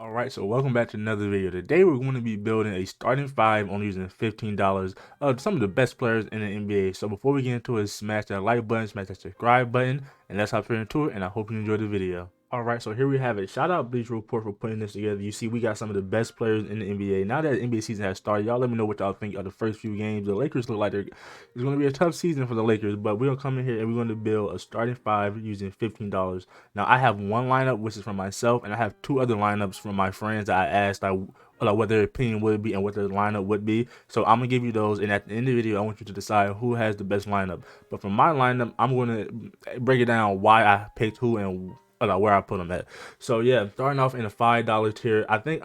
Alright, so welcome back to another video. Today we're going to be building a starting five on using $15 of some of the best players in the NBA. So before we get into it, smash that like button, smash that subscribe button, and let's hop into it, and I hope you enjoy the video. Alright, so here we have it. Shout out Bleacher Report for putting this together. You see, we got some of the best players in the NBA. Now that the NBA season has started, y'all let me know what y'all think of the first few games. The Lakers look like it's going to be a tough season for the Lakers, but we're going to come in here and we're going to build a starting five using $15. Now, I have one lineup, which is for myself, and I have two other lineups from my friends that I asked what their opinion would be and what their lineup would be. So I'm going to give you those, and at the end of the video, I want you to decide who has the best lineup. But for my lineup, I'm going to break it down why I picked who and where I put them at. So yeah, starting off in a $5 tier, I think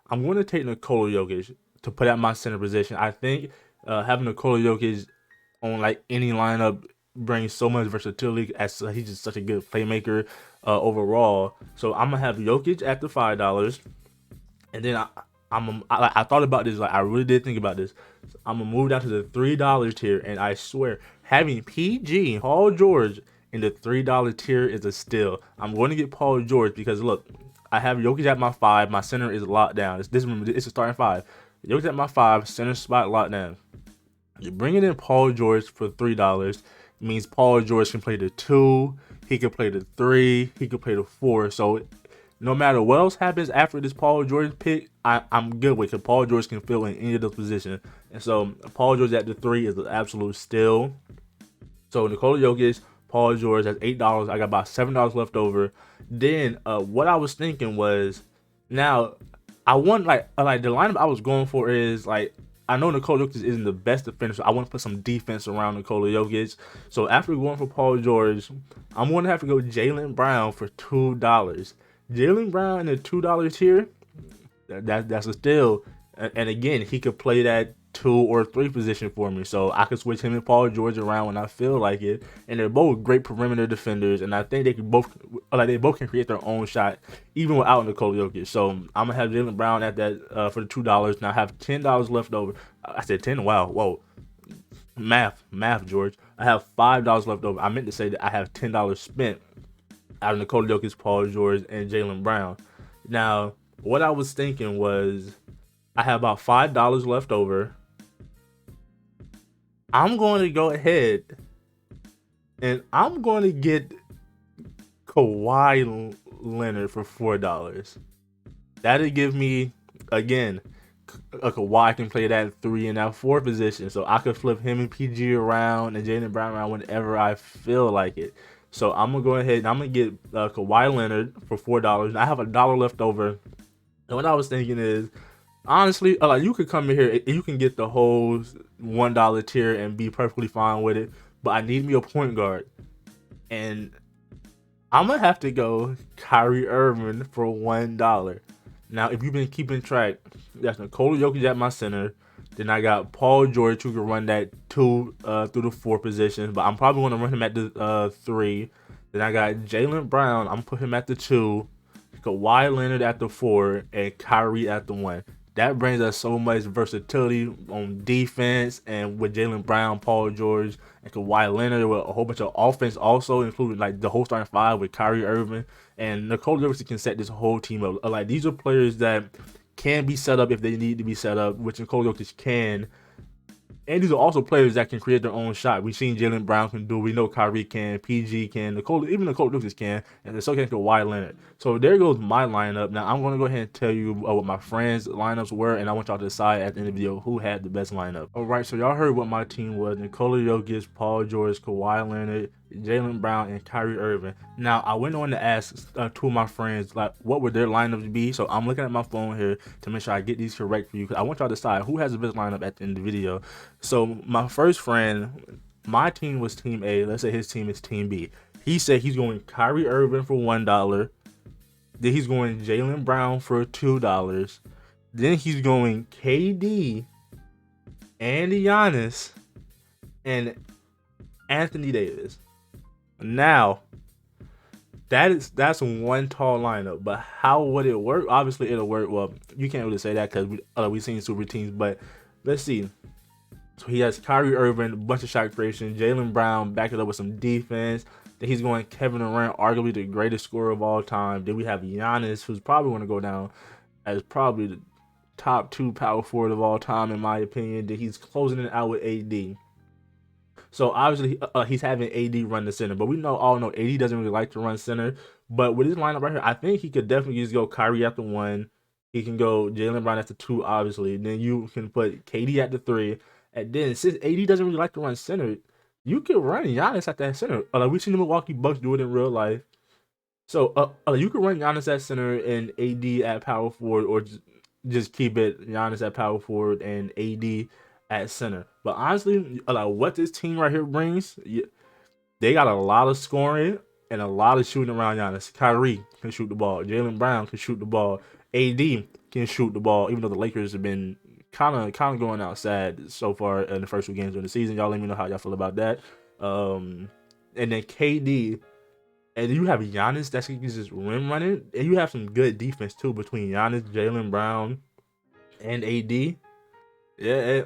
I'm going to take Nikola Jokic to put at my center position. I think having Nikola Jokic on like any lineup brings so much versatility, as he's just such a good playmaker overall. So I'm gonna have Jokic at the $5, and then I thought about this, like I really did think about this. So I'm gonna move down to the $3 tier, and I swear having PG Paul George in the $3 tier is a steal. I'm going to get Paul George because look, I have Jokic at my 5. My center is locked down. It's a starting 5. Jokic at my 5, center spot locked down. You're bringing in Paul George for $3 means Paul George can play the 2, he can play the 3, he can play the 4. So no matter what else happens after this Paul George pick, I'm good with it. Paul George can fill in any of those positions. And so Paul George at the 3 is an absolute steal. So Nikola Jokic, Paul George, that's $8. I got about $7 left over. Then what I was thinking was, now I want like the lineup I was going for is like, I know Nikola Jokic isn't the best defender, so I want to put some defense around Nikola Jokic. So after going for Paul George, I'm going to have to go Jaylen Brown for $2. Jaylen Brown in the $2 tier, that's a steal. And again, he could play that 2 or 3 position for me, so I could switch him and Paul George around when I feel like it. And they're both great perimeter defenders, and I think they both can create their own shot even without Nikola Jokic. So I'm gonna have Jaylen Brown at that for the $2. Now I have $10 left over. I said 10. Wow, whoa, math, George. I have $5 left over. I meant to say that I have $10 spent out of Nikola Jokic, Paul George, and Jaylen Brown. Now, what I was thinking was, I have about $5 left over. I'm going to go ahead and I'm going to get Kawhi Leonard for $4. That'll give me, again, a Kawhi can play that 3 and that 4 position, so I could flip him and PG around and Jaylen Brown around whenever I feel like it. So I'm gonna go ahead and I'm gonna get Kawhi Leonard for $4. I have $1 left over, and what I was thinking is, honestly, like you could come in here and you can get the whole $1 tier and be perfectly fine with it, but I need me a point guard, and I'm gonna have to go Kyrie Irving for $1. Now, if you've been keeping track, that's Nikola Jokic at my center. Then I got Paul George, who can run that 2 through the 4 position, but I'm probably gonna run him at the 3. Then I got Jaylen Brown. I'm gonna put him at the 2. Kawhi Leonard at the 4, and Kyrie at the 1. That brings us so much versatility on defense, and with Jaylen Brown, Paul George, and Kawhi Leonard with a whole bunch of offense also, including like the whole starting 5 with Kyrie Irving and Nikola Jokic can set this whole team up. Like, these are players that can be set up if they need to be set up, which Nikola Jokic can. And these are also players that can create their own shot. We've seen Jaylen Brown can do. We know Kyrie can. PG can. Even Nikola Jokic can. And so can Kawhi Leonard. So there goes my lineup. Now I'm going to go ahead and tell you what my friends' lineups were, and I want y'all to decide at the end of the video who had the best lineup. All right, so y'all heard what my team was: Nikola Jokic, Paul George, Kawhi Leonard, Jaylen Brown, and Kyrie Irving. Now I went on to ask 2 of my friends like what would their lineups be. So I'm looking at my phone here to make sure I get these correct for you, because I want y'all to decide who has the best lineup at the end of the video. So my first friend, my team was Team A. Let's say his team is Team B. He said he's going Kyrie Irving for $1. Then he's going Jaylen Brown for $2. Then he's going KD and Giannis and Anthony Davis. Now, that's one tall lineup, but how would it work? Obviously, it'll work. Well, you can't really say that because we've seen super teams, but let's see. So he has Kyrie Irving, a bunch of shot creation, Jaylen Brown, back it up with some defense. Then he's going Kevin Durant, arguably the greatest scorer of all time. Then we have Giannis, who's probably going to go down. as probably the top 2 power forward of all time, in my opinion. Then he's closing it out with AD. So obviously he's having AD run the center, but we all know AD doesn't really like to run center. But with his lineup right here, I think he could definitely just go Kyrie at the 1. He can go Jaylen Brown at the 2, obviously. Then you can put KD at the 3. And then since AD doesn't really like to run center, you can run Giannis at that center. Like we've seen the Milwaukee Bucks do it in real life. So you can run Giannis at center and AD at power forward, or just keep it Giannis at power forward and AD at center. But honestly, like what this team right here brings, they got a lot of scoring and a lot of shooting around Giannis. Kyrie can shoot the ball. Jaylen Brown can shoot the ball. AD can shoot the ball. Even though the Lakers have been kind of going outside so far in the first 2 games of the season. Y'all let me know how y'all feel about that. And then KD. And you have Giannis that's just rim running, and you have some good defense too between Giannis, Jaylen Brown, and AD. Yeah,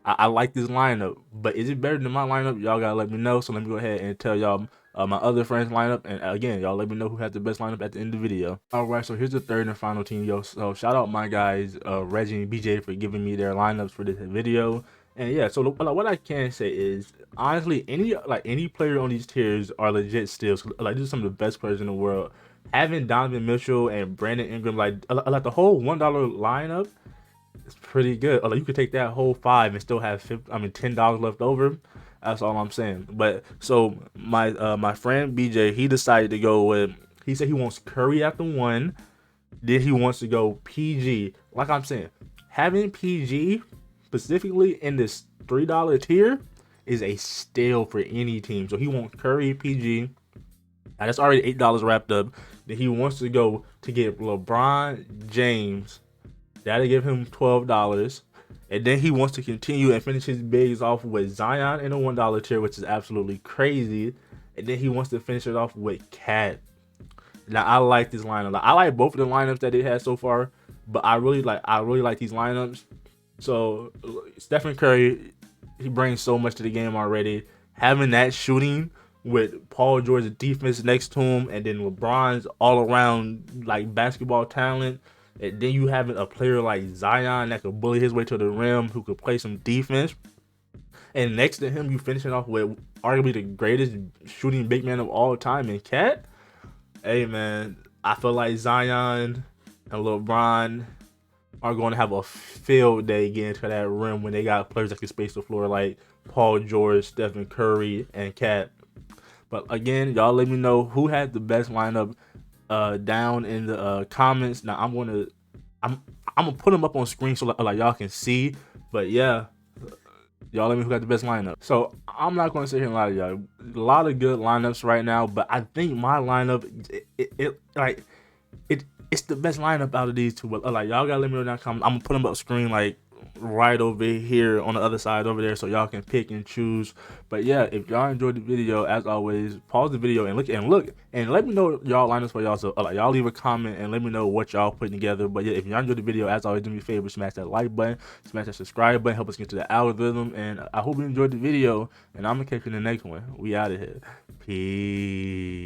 I like this lineup, but is it better than my lineup? Y'all gotta let me know. So let me go ahead and tell y'all my other friends' lineup, and again, y'all let me know who has the best lineup at the end of the video. All right, so here's the third and final team, yo. So shout out my guys, Reggie and BJ, for giving me their lineups for this video. And yeah, so what I can say is honestly, any player on these tiers are legit steals. Like these are some of the best players in the world. Having Donovan Mitchell and Brandon Ingram, like the whole $1 lineup, it's pretty good. Like you could take that whole 5 and still have $10 left over. That's all I'm saying. But so my friend BJ, he decided to go with. He said he wants Curry at the 1. Then he wants to go PG. Like I'm saying, having PG specifically in this $3 tier is a steal for any team. So he wants Curry, PG. And that's already $8 wrapped up. Then he wants to go to get LeBron James. That'll give him $12. And then he wants to continue and finish his bigs off with Zion in a $1 tier, which is absolutely crazy. And then he wants to finish it off with Cat. Now I like this lineup. I like both of the lineups that they had so far, but I really like these lineups. So Stephen Curry, he brings so much to the game already. Having that shooting with Paul George's defense next to him, and then LeBron's all around like basketball talent, and then you having a player like Zion that could bully his way to the rim, who could play some defense, and next to him you finishing off with arguably the greatest shooting big man of all time in Cat. Hey man, I feel like Zion and LeBron are going to have a field day getting to that rim when they got players that can space the floor like Paul George, Stephen Curry, and Cat. But again, y'all let me know who had the best lineup down in the comments. Now I'm gonna put them up on screen so like y'all can see. But yeah, y'all let me know who got the best lineup. So I'm not gonna sit here and lie to y'all. A lot of good lineups right now, but I think my lineup it's the best lineup out of these two. But like y'all gotta let me know down in the comments. I'm gonna put them up screen like right over here on the other side over there, so y'all can pick and choose. But yeah, if y'all enjoyed the video, as always, pause the video and look and let me know y'all lineups for y'all. So like y'all leave a comment and let me know what y'all putting together. But yeah, if y'all enjoyed the video, as always, do me a favor, smash that like button, smash that subscribe button, help us get to the algorithm. And I hope you enjoyed the video, and I'm gonna catch you in the next one. We out of here. Peace.